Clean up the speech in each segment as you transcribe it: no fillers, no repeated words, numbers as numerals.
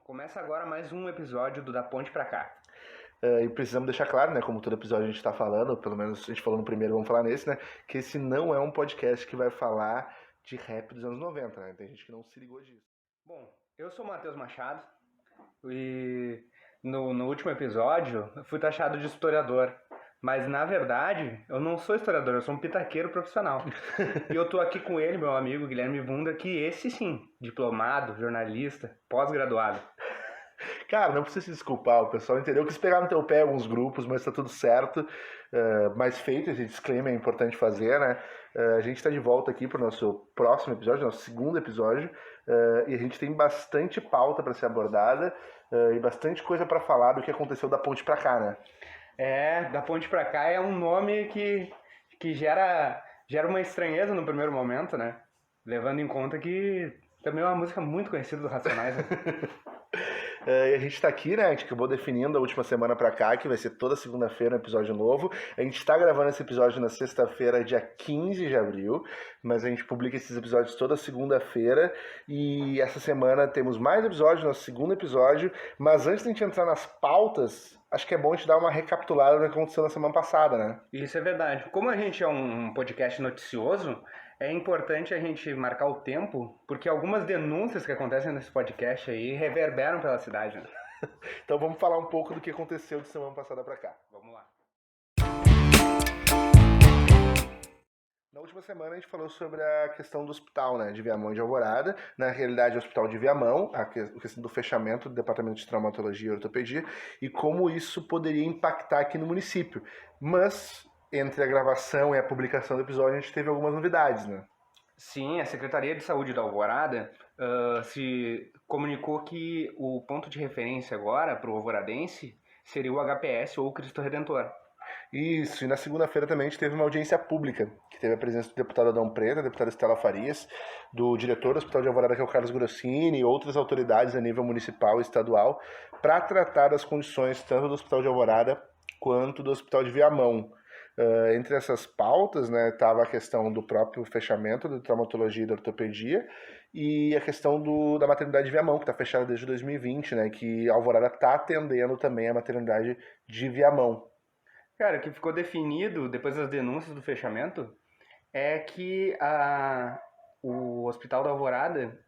Começa agora mais um episódio do Da Ponte Pra Cá. E precisamos deixar claro, né, como todo episódio a gente está falando, pelo menos a gente falou no primeiro, vamos falar nesse, né, que esse não é um podcast que vai falar de rap dos anos 90, né, tem gente que não se ligou disso. Bom, eu sou o Matheus Machado e no último episódio eu fui taxado de historiador, mas na verdade eu não sou historiador, eu sou um pitaqueiro profissional. E eu tô aqui com ele, meu amigo Guilherme Bunda, que esse sim, diplomado, jornalista, pós-graduado. Cara, não precisa se desculpar, o pessoal entendeu. Eu quis pegar no teu pé alguns grupos, mas tá tudo certo. Mas feito esse disclaimer é importante fazer, né? A gente tá de volta aqui pro nosso próximo episódio, nosso segundo episódio, e a gente tem bastante pauta para ser abordada e bastante coisa para falar do que aconteceu da ponte pra cá, né? Da Ponte Pra Cá é um nome que gera uma estranheza no primeiro momento, né? Levando em conta que também é uma música muito conhecida dos Racionais, né? E a gente tá aqui, né? A gente acabou definindo a última semana pra cá, que vai ser toda segunda-feira um episódio novo. A gente tá gravando esse episódio na sexta-feira, dia 15 de abril, mas a gente publica esses episódios toda segunda-feira. E essa semana temos mais episódios, nosso segundo episódio. Mas antes de a gente entrar nas pautas, acho que é bom a gente dar uma recapitulada do que aconteceu na semana passada, né? Isso é verdade. Como a gente é um podcast noticioso, é importante a gente marcar o tempo, porque algumas denúncias que acontecem nesse podcast aí reverberam pela cidade, né? Então vamos falar um pouco do que aconteceu de semana passada pra cá. Vamos lá. Na última semana a gente falou sobre a questão do hospital, né, de Viamão e de Alvorada. Na realidade, o hospital de Viamão, a questão do fechamento do departamento de traumatologia e ortopedia e como isso poderia impactar aqui no município. Mas, entre a gravação e a publicação do episódio, a gente teve algumas novidades, né? Sim, a Secretaria de Saúde da Alvorada se comunicou que o ponto de referência agora para o alvoradense seria o HPS ou o Cristo Redentor. Isso, e na segunda-feira também a gente teve uma audiência pública, que teve a presença do deputado Adão Preta, da deputada Estela Farias, do diretor do Hospital de Alvorada, que é o Carlos Grossini, e outras autoridades a nível municipal e estadual, para tratar das condições tanto do Hospital de Alvorada quanto do Hospital de Viamão. Entre essas pautas, né, estava a questão do próprio fechamento da traumatologia e da ortopedia e a questão da maternidade de Viamão, que está fechada desde 2020, né, que a Alvorada está atendendo também a maternidade de Viamão. Cara, o que ficou definido depois das denúncias do fechamento é que o Hospital da Alvorada,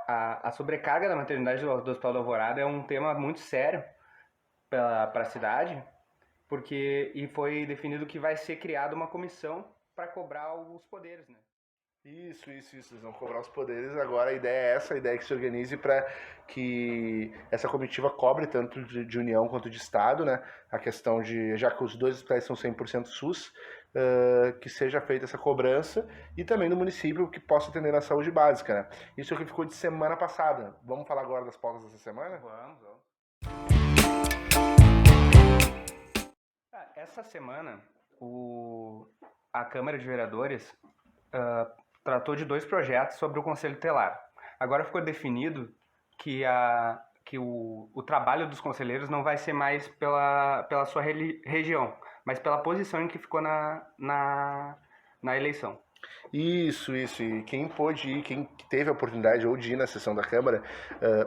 a sobrecarga da maternidade do Hospital da Alvorada é um tema muito sério para a cidade, e foi definido que vai ser criada uma comissão para cobrar os poderes, né? Isso, eles vão cobrar os poderes. Agora a ideia é essa, a ideia é que se organize para que essa comitiva cobre tanto de União quanto de Estado, né? A questão de, já que os dois hospitais são 100% SUS, que seja feita essa cobrança e também no município que possa atender na saúde básica, né? Isso é o que ficou de semana passada. Vamos falar agora das pautas dessa semana? Vamos. Essa semana, a Câmara de Vereadores tratou de 2 projetos sobre o Conselho Tutelar. Agora ficou definido que o trabalho dos conselheiros não vai ser mais pela sua região, mas pela posição em que ficou na eleição. Isso. E quem pôde ir, quem teve a oportunidade ou de ir na sessão da Câmara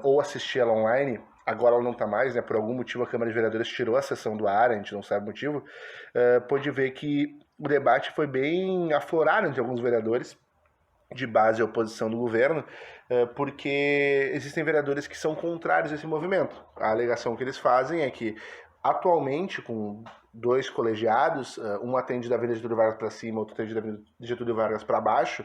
ou assistir ela online, agora ela não está mais, né? Por algum motivo a Câmara de Vereadores tirou a sessão do ar, a gente não sabe o motivo, pôde ver que o debate foi bem aflorado entre alguns vereadores de base à oposição do governo, porque existem vereadores que são contrários a esse movimento. A alegação que eles fazem é que, atualmente, com 2 colegiados, um atende da Avenida Getúlio Vargas para cima, outro atende da Avenida Getúlio Vargas para baixo,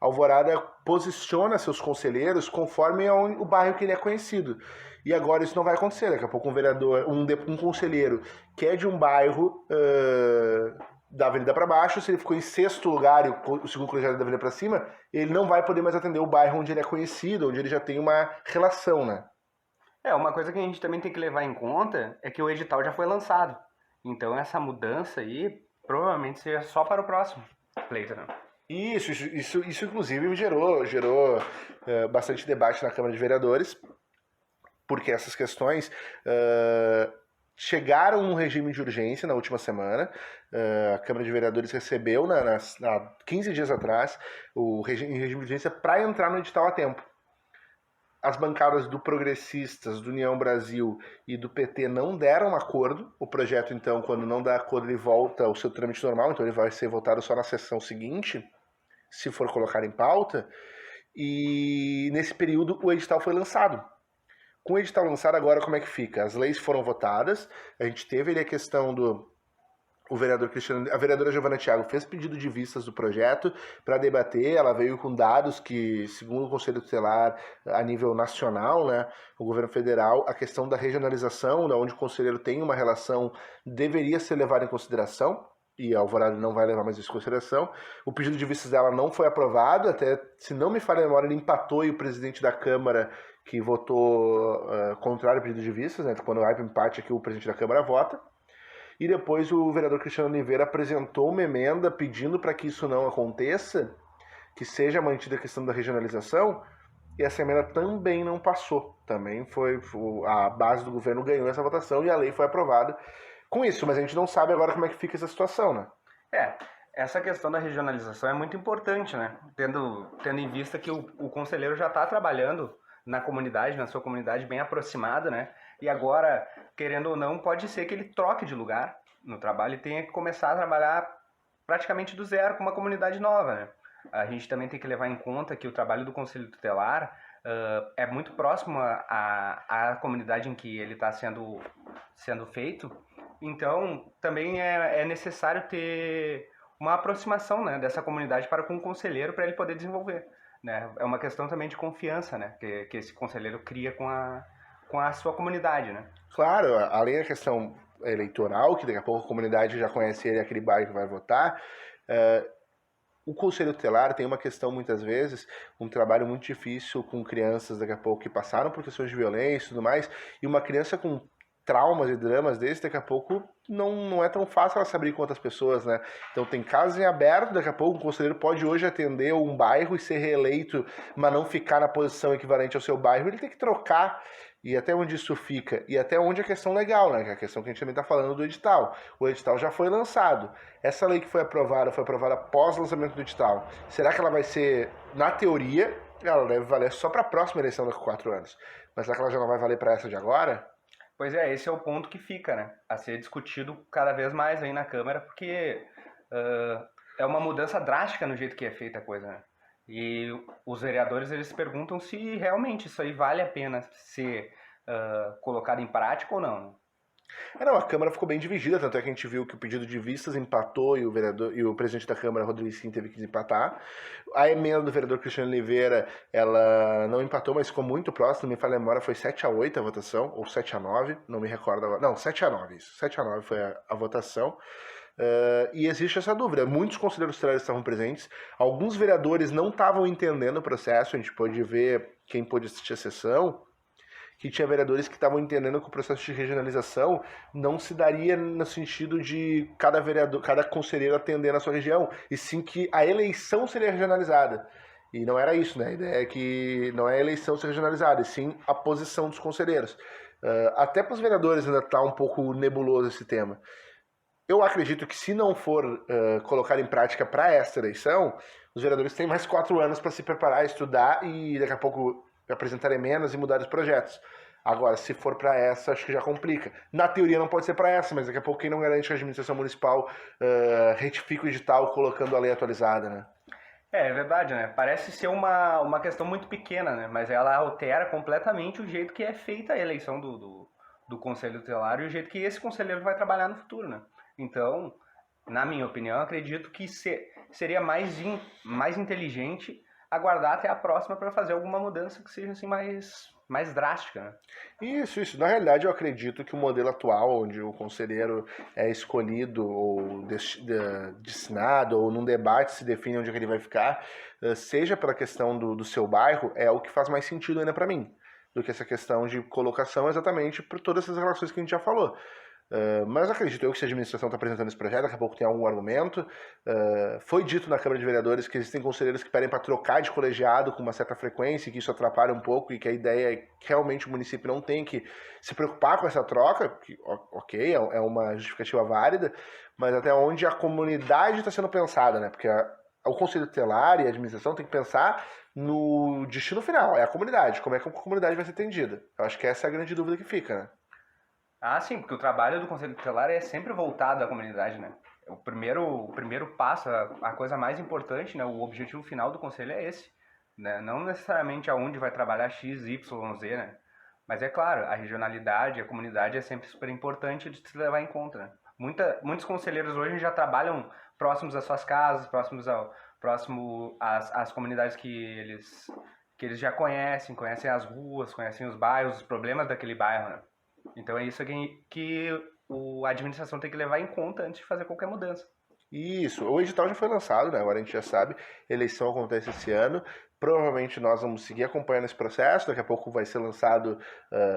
Alvorada posiciona seus conselheiros conforme o bairro que ele é conhecido. E agora isso não vai acontecer. Daqui a pouco um vereador, um conselheiro que é de um bairro da avenida para baixo, se ele ficou em 6º lugar e o segundo colegiado da avenida para cima, ele não vai poder mais atender o bairro onde ele é conhecido, onde ele já tem uma relação, né? Uma coisa que a gente também tem que levar em conta é que o edital já foi lançado. Então essa mudança aí provavelmente seja só para o próximo pleito, né? Isso inclusive gerou bastante debate na Câmara de Vereadores, porque essas questões chegaram no regime de urgência na última semana. A Câmara de Vereadores recebeu, 15 dias atrás, em regime de urgência para entrar no edital a tempo. as bancadas do Progressistas, do União Brasil e do PT não deram acordo. O projeto, então, quando não dá acordo, ele volta ao seu trâmite normal, então ele vai ser votado só na sessão seguinte, se for colocar em pauta. E nesse período o edital foi lançado. Com o edital lançado, agora como é que fica? As leis foram votadas, a gente teve ali a questão do... A vereadora Giovana Thiago fez pedido de vistas do projeto para debater. Ela veio com dados que, segundo o Conselho Tutelar, a nível nacional, né, o governo federal, a questão da regionalização, onde o conselheiro tem uma relação, deveria ser levada em consideração, e a Alvorada não vai levar mais isso em consideração. O pedido de vistas dela não foi aprovado, até, se não me falha a memória, ele empatou, e o presidente da Câmara, que votou contrário ao pedido de vistas, né, quando há empate aqui, o presidente da Câmara vota. E depois o vereador Cristiano Oliveira apresentou uma emenda pedindo para que isso não aconteça, que seja mantida a questão da regionalização, e essa emenda também não passou. Também foi a base do governo ganhou essa votação e a lei foi aprovada com isso, mas a gente não sabe agora como é que fica essa situação, né? Essa questão da regionalização é muito importante, né? Tendo em vista que o conselheiro já está trabalhando na comunidade, na sua comunidade bem aproximada, né? E agora, querendo ou não, pode ser que ele troque de lugar no trabalho e tenha que começar a trabalhar praticamente do zero com uma comunidade nova, né? A gente também tem que levar em conta que o trabalho do Conselho Tutelar é muito próximo à comunidade em que ele está sendo feito. Então, também é necessário ter uma aproximação, né, dessa comunidade para com o conselheiro para ele poder desenvolver. Né? É uma questão também de confiança, né, que esse conselheiro cria com a sua comunidade, né? Claro, além da questão eleitoral, que daqui a pouco a comunidade já conhece ele, aquele bairro que vai votar, o Conselho Tutelar tem uma questão, muitas vezes, um trabalho muito difícil com crianças, daqui a pouco, que passaram por questões de violência e tudo mais, e uma criança com traumas e dramas desses, daqui a pouco não é tão fácil ela se abrir com outras pessoas, né? Então tem casos em aberto, daqui a pouco o conselheiro pode hoje atender um bairro e ser reeleito, mas não ficar na posição equivalente ao seu bairro, ele tem que trocar. E até onde isso fica? E até onde a questão legal, né? Que é a questão que a gente também está falando do edital. O edital já foi lançado. Essa lei que foi aprovada após o lançamento do edital. Será que ela vai ser, na teoria, ela deve valer só para a próxima eleição daqui a 4 anos. Mas será que ela já não vai valer para essa de agora? Pois é, esse é o ponto que fica, né? A ser discutido cada vez mais aí na Câmara, porque é uma mudança drástica no jeito que é feita a coisa, né? E os vereadores, eles se perguntam se realmente isso aí vale a pena ser colocado em prática ou não. Não, a Câmara ficou bem dividida, tanto é que a gente viu que o pedido de vistas empatou e o presidente da Câmara, Rodrigo Sim, teve que desempatar. A emenda do vereador Cristiano Oliveira, ela não empatou, mas ficou muito próximo, me falha a memória, foi 7-8 a votação, ou 7-9, não me recordo agora. Não, 7-9, isso. 7-9 foi a votação. E existe essa dúvida. Muitos conselheiros tutelares estavam presentes, alguns vereadores não estavam entendendo o processo, a gente pôde ver, quem pôde assistir a sessão, que tinha vereadores que estavam entendendo que o processo de regionalização não se daria no sentido de cada conselheiro atender na sua região, e sim que a eleição seria regionalizada. E não era isso, né? A ideia é que não é a eleição ser regionalizada, e sim a posição dos conselheiros. Até para os vereadores ainda está um pouco nebuloso esse tema. Eu acredito que se não for colocar em prática para esta eleição, os vereadores têm mais 4 anos para se preparar, estudar e daqui a pouco apresentar emendas e mudar os projetos. Agora, se for para essa, acho que já complica. Na teoria não pode ser para essa, mas daqui a pouco quem não garante que a administração municipal retifica o edital colocando a lei atualizada, né? É verdade, né? Parece ser uma questão muito pequena, né? Mas ela altera completamente o jeito que é feita a eleição do Conselho Tutelar e o jeito que esse conselheiro vai trabalhar no futuro, né? Então, na minha opinião, acredito que seria mais inteligente aguardar até a próxima para fazer alguma mudança que seja assim mais drástica, né? Isso. Na realidade, eu acredito que o modelo atual, onde o conselheiro é escolhido ou destinado, ou num debate se define onde ele vai ficar, seja pela questão do seu bairro, é o que faz mais sentido ainda para mim, do que essa questão de colocação exatamente por todas essas relações que a gente já falou. Mas acredito eu que se a administração está apresentando esse projeto, daqui a pouco tem algum argumento. Foi dito na Câmara de Vereadores que existem conselheiros que pedem para trocar de colegiado com uma certa frequência, e que isso atrapalha um pouco, e que a ideia é que realmente o município não tem que se preocupar com essa troca, que ok, é uma justificativa válida, mas até onde a comunidade está sendo pensada, né? Porque o Conselho Tutelar e a administração tem que pensar no destino final, é a comunidade, como é que a comunidade vai ser atendida. Eu acho que essa é a grande dúvida que fica, né? Ah, sim, porque o trabalho do Conselho Tutelar é sempre voltado à comunidade, né? O primeiro passo, a coisa mais importante, né? O objetivo final do Conselho é esse, né? Não necessariamente aonde vai trabalhar X, Y, Z, né? Mas é claro, a regionalidade, a comunidade é sempre super importante de se levar em conta, né? Muitos conselheiros hoje já trabalham próximos às suas casas, próximo às comunidades que eles já conhecem as ruas, conhecem os bairros, os problemas daquele bairro, né? Então é isso a administração tem que levar em conta antes de fazer qualquer mudança. Isso, o edital já foi lançado, né? Agora a gente já sabe, eleição acontece esse ano. Provavelmente nós vamos seguir acompanhando esse processo. Daqui a pouco vai ser lançado,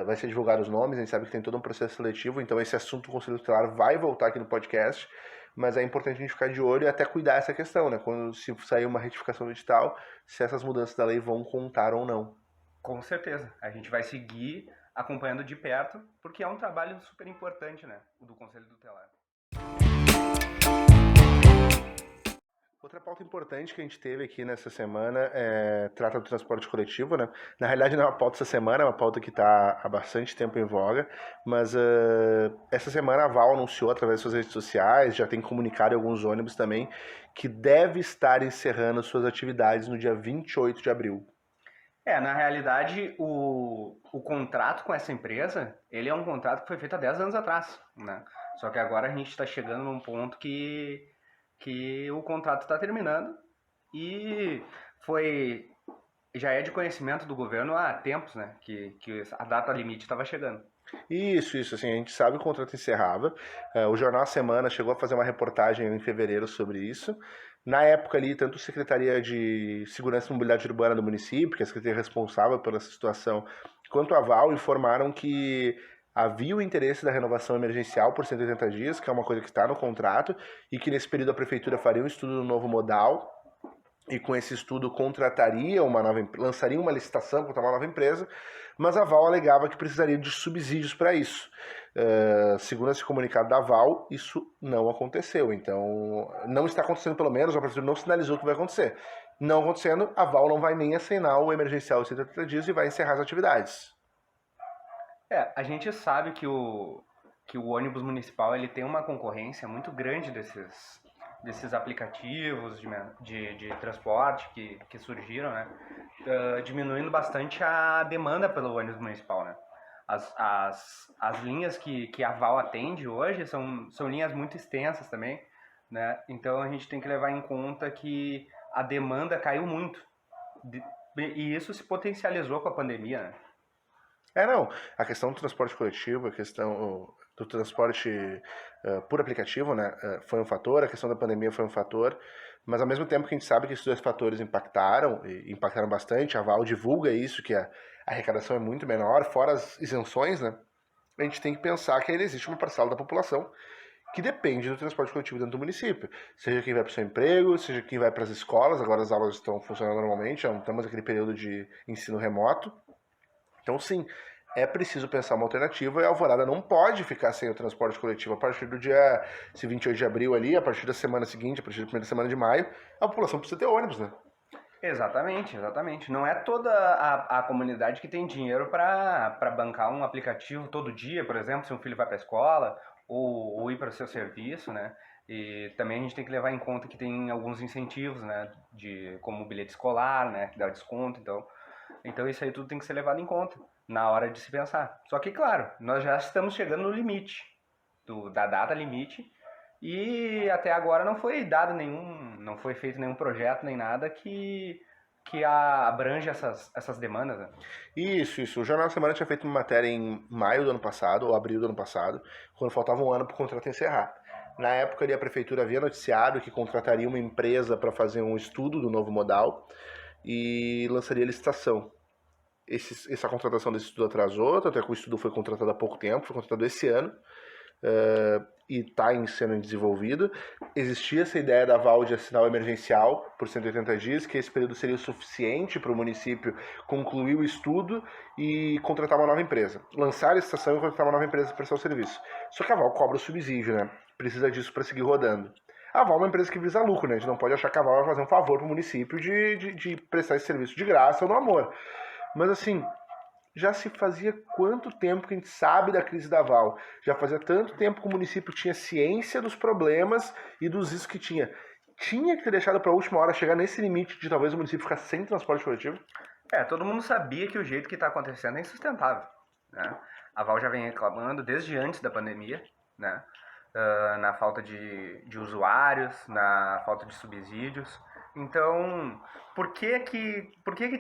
vai ser divulgado os nomes. A gente sabe que tem todo um processo seletivo, então esse assunto do Conselho Tutelar vai voltar aqui no podcast. Mas é importante a gente ficar de olho e até cuidar essa questão, né? Quando se sair uma retificação do edital, se essas mudanças da lei vão contar ou não. Com certeza. A gente vai seguir acompanhando de perto, porque é um trabalho super importante, né? O do Conselho Tutelar. Outra pauta importante que a gente teve aqui nessa semana trata do transporte coletivo, né? Na realidade não é uma pauta essa semana, é uma pauta que está há bastante tempo em voga, mas essa semana a Val anunciou através de suas redes sociais, já tem comunicado em alguns ônibus também, que deve estar encerrando suas atividades no dia 28 de abril. Na realidade, o contrato com essa empresa, ele é um contrato que foi feito há 10 anos atrás, né? Só que agora a gente está chegando num ponto que o contrato está terminando e já é de conhecimento do governo há tempos, né? Que a data limite estava chegando. Isso, assim, a gente sabe que o contrato encerrava. O Jornal A Semana chegou a fazer uma reportagem em fevereiro sobre isso. Na época ali, tanto a Secretaria de Segurança e Mobilidade Urbana do município, que é a secretaria responsável pela situação, quanto a Val informaram que havia o interesse da renovação emergencial por 180 dias, que é uma coisa que está no contrato, e que nesse período a prefeitura faria um estudo do novo modal, e com esse estudo contrataria lançaria uma licitação para uma nova empresa, mas a Val alegava que precisaria de subsídios para isso. Segundo esse comunicado da Val, isso não aconteceu. Então, não está acontecendo, pelo menos, a prefeitura não sinalizou que vai acontecer. Não acontecendo, a Val não vai nem assinar o emergencial de 180 dias e vai encerrar as atividades. A gente sabe que o ônibus municipal ele tem uma concorrência muito grande desses aplicativos de transporte que surgiram, né? Diminuindo bastante a demanda pelo ônibus municipal, né? As linhas que a Val atende hoje são linhas muito extensas também, né? Então a gente tem que levar em conta que a demanda caiu muito. E isso se potencializou com a pandemia, né? Não. A questão do transporte coletivo, a questão do transporte por aplicativo, né, foi um fator, a questão da pandemia foi um fator, mas ao mesmo tempo que a gente sabe que esses dois fatores impactaram, e impactaram bastante, a Val divulga isso, que a arrecadação é muito menor, fora as isenções, né, a gente tem que pensar que ainda existe uma parcela da população que depende do transporte coletivo dentro do município. Seja quem vai para o seu emprego, seja quem vai para as escolas, agora as aulas estão funcionando normalmente, já não temos aquele período de ensino remoto. Então, sim, é preciso pensar uma alternativa e a Alvorada não pode ficar sem o transporte coletivo. A partir do dia 28 de abril ali, a partir da semana seguinte, a partir da primeira semana de maio, a população precisa ter ônibus, né? Exatamente. Não é toda a comunidade que tem dinheiro para bancar um aplicativo todo dia, por exemplo, se um filho vai para a escola ou ir para o seu serviço, né? E também a gente tem que levar em conta que tem alguns incentivos, né? Como o bilhete escolar, né? Que dá desconto, então isso aí tudo tem que ser levado em conta na hora de se pensar. Só que, claro, nós já estamos chegando no limite da data limite e até agora não foi feito nenhum projeto nem nada que abrange essas demandas, né? Isso. O Jornal da Semana tinha feito uma matéria em maio do ano passado, ou abril do ano passado, quando faltava um ano para o contrato encerrar. Na época ali a prefeitura havia noticiado que contrataria uma empresa para fazer um estudo do novo modal e lançaria a licitação. Essa contratação desse estudo atrasou, até que o estudo foi contratado há pouco tempo, foi contratado esse ano, e está sendo desenvolvido. Existia essa ideia da Val de assinar o emergencial por 180 dias, que esse período seria o suficiente para o município concluir o estudo e contratar uma nova empresa. Lançar a licitação e contratar uma nova empresa para prestar o serviço. Só que a Val cobra o subsídio, né? Precisa disso para seguir rodando. A Val é uma empresa que visa lucro, né? A gente não pode achar que a Val vai fazer um favor pro município de prestar esse serviço de graça ou no amor. Mas assim, já se fazia quanto tempo que a gente sabe da crise da Val? Já fazia tanto tempo que o município tinha ciência dos problemas e dos riscos que tinha. Tinha que ter deixado para a última hora chegar nesse limite de talvez o município ficar sem transporte coletivo? Todo mundo sabia que o jeito que está acontecendo é insustentável, né? A Val já vem reclamando desde antes da pandemia, né? Na falta de usuários, na falta de subsídios. Então, por que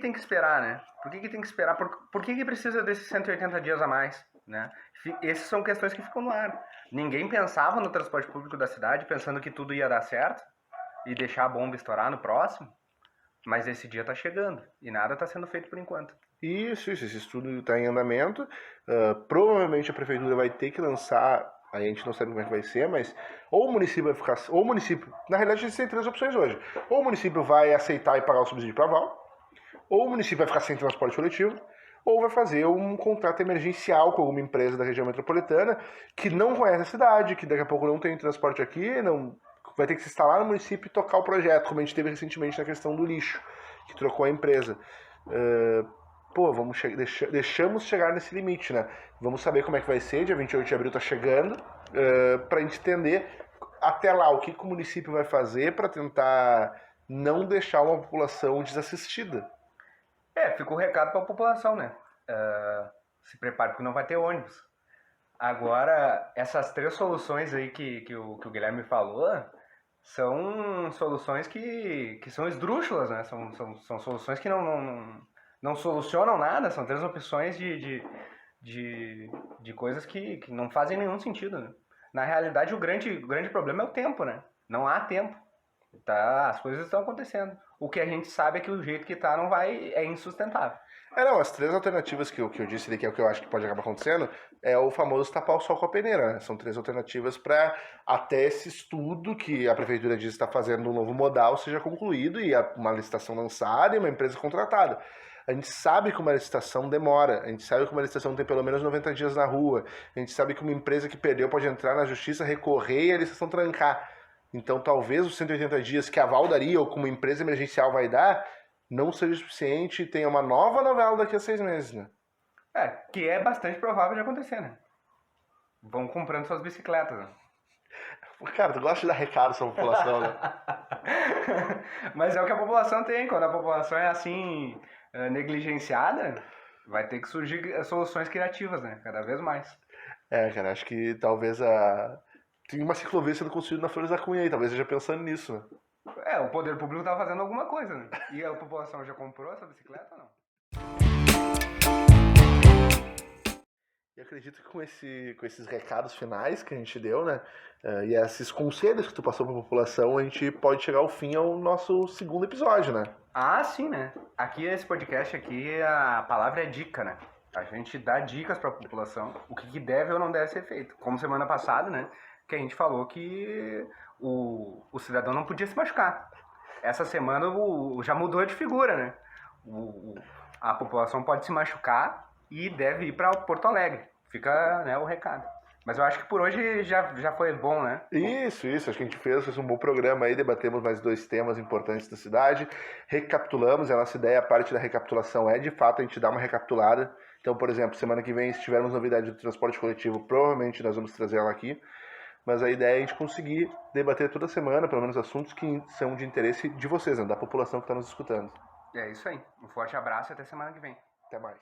tem que esperar, né? Por que tem que esperar? Por que precisa desses 180 dias a mais, né? Essas são questões que ficam no ar. Ninguém pensava no transporte público da cidade, pensando que tudo ia dar certo e deixar a bomba estourar no próximo, mas esse dia está chegando e nada está sendo feito por enquanto. Isso, esse estudo está em andamento. Provavelmente a prefeitura vai ter que lançar, aí a gente não sabe como é que vai ser, mas ou o município vai ficar, ou o município, na realidade a gente tem 3 opções hoje. Ou o município vai aceitar e pagar o subsídio para a Val, ou o município vai ficar sem transporte coletivo, ou vai fazer um contrato emergencial com alguma empresa da região metropolitana que não conhece a cidade, que daqui a pouco não tem transporte aqui, não vai ter que se instalar no município e tocar o projeto, como a gente teve recentemente na questão do lixo, que trocou a empresa. Deixamos chegar nesse limite, né? Vamos saber como é que vai ser, dia 28 de abril tá chegando, pra gente entender até lá o que o município vai fazer para tentar não deixar uma população desassistida. Fica o recado para a população, né? Se prepare porque não vai ter ônibus. Agora, essas 3 soluções aí que o Guilherme falou são soluções que são esdrúxulas, né? São soluções que não solucionam nada, são 3 opções de coisas que não fazem nenhum sentido, né? Na realidade, o grande problema é o tempo, né? Não há tempo. Tá, as coisas estão acontecendo. O que a gente sabe é que o jeito que tá é insustentável. As 3 alternativas que eu disse ali, que é o que eu acho que pode acabar acontecendo, é o famoso tapar o sol com a peneira, né? São 3 alternativas para até esse estudo que a prefeitura diz está fazendo um novo modal seja concluído e uma licitação lançada e uma empresa contratada. A gente sabe que uma licitação demora, a gente sabe que uma licitação tem pelo menos 90 dias na rua, a gente sabe que uma empresa que perdeu pode entrar na justiça, recorrer e a licitação trancar. Então talvez os 180 dias que a Val daria ou como empresa emergencial vai dar não seja suficiente e tenha uma nova novela daqui a 6 meses, né? Que é bastante provável de acontecer, né? Vão comprando suas bicicletas, né? Cara, tu gosta de dar recado pra população, né? Mas é o que a população tem. Quando a população é assim, negligenciada, vai ter que surgir soluções criativas, né? Cada vez mais. Cara, acho que talvez tem uma ciclovia sendo construída na Flores da Cunha aí, talvez esteja pensando nisso, né? O poder público tá fazendo alguma coisa, né? E a população já comprou essa bicicleta ou não? E acredito que com esses recados finais que a gente deu, né? E esses conselhos que tu passou pra população, a gente pode chegar ao fim ao nosso 2º episódio, né? Sim, né? Aqui, esse podcast aqui, a palavra é dica, né? A gente dá dicas pra população, o que deve ou não deve ser feito. Como semana passada, né? Que a gente falou que o cidadão não podia se machucar. Essa semana já mudou de figura, né? A população pode se machucar e deve ir para Porto Alegre. Fica, né, o recado. Mas eu acho que por hoje já foi bom, né? Isso. Acho que a gente fez um bom programa aí, debatemos mais 2 temas importantes da cidade, recapitulamos, e a nossa ideia, a parte da recapitulação é, de fato, a gente dar uma recapitulada. Então, por exemplo, semana que vem, se tivermos novidade do transporte coletivo, provavelmente nós vamos trazer ela aqui. Mas a ideia é a gente conseguir debater toda semana, pelo menos assuntos que são de interesse de vocês, né, da população que está nos escutando. É isso aí. Um forte abraço e até semana que vem. Até mais.